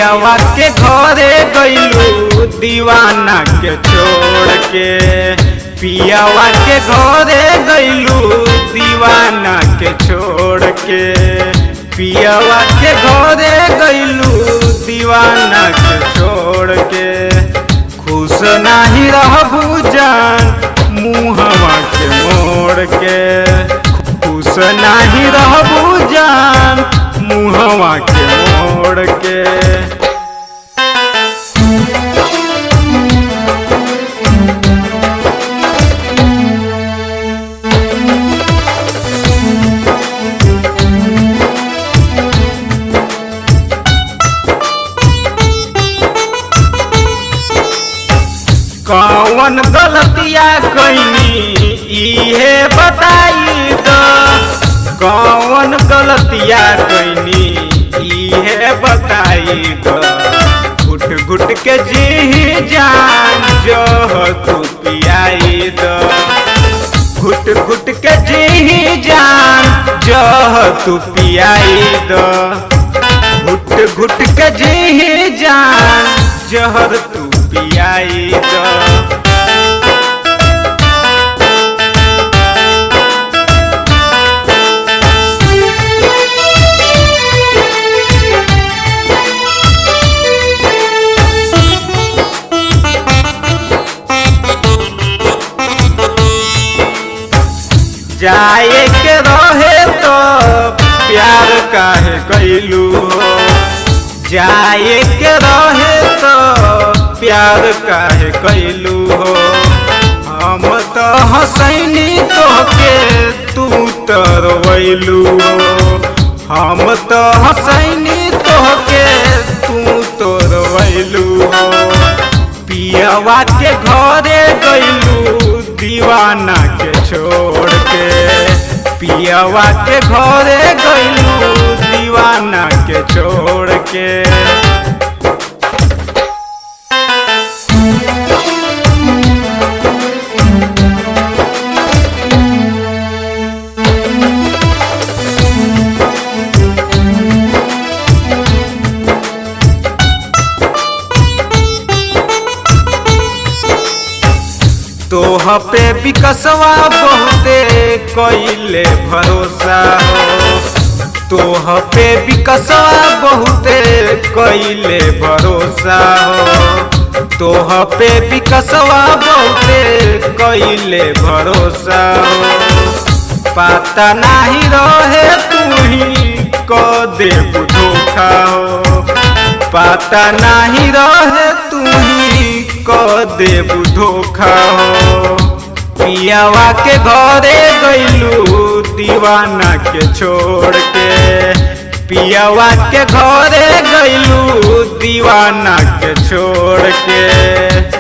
पियावा के घरे गइलू दीवाना के छोड़ के। पियावा के घरे गइलू दीवाना के छोड़ के। पियावा के घरे गइलू दीवाना के छोड़ के। खुश नाही रहबू जान मुहवा के मोड़ के। खुश नाही रहबू जान मुहवा के मोड़ के। कौन गलतिया कईनी इहे बताई दो। कौन गलतिया कईनी इहे बताई दो। घुट घुट के जी जान जो तू पियाई दो। घुट घुट के जी जान जो तू पियाई दो। घुट घुट के जी जान जहर तू पियाई दो। जाए के रहे तो प्यार काहे कैलू हो। जाए के रहे तो प्यार काहे कैलू हो। हम तो हंसैनी तोहके तू तो रोइलू हो। हम तो हंसैनी तोहके तू तो रोइलू हो। पियावा के घरे गइलू दीवाना के छोड़ के। पियावा के घरे गइलू दीवाना के छोड़ के। तोह पे विकसवा बहुते कइले भरोसा हो। तोह पे विकसवा बहुते कइले भरोसा हो। तोह पे विकसवा बहुते कइले भरोसा हो। पता नहीं रहे तू ही क देबू धोखा हो। पता नहीं रहे तू ही क देबू धोखा हो। पियावा के घरे गइलू दीवाना के छोड़ के। पियावा के घरे गइलू दीवाना के छोड़ के।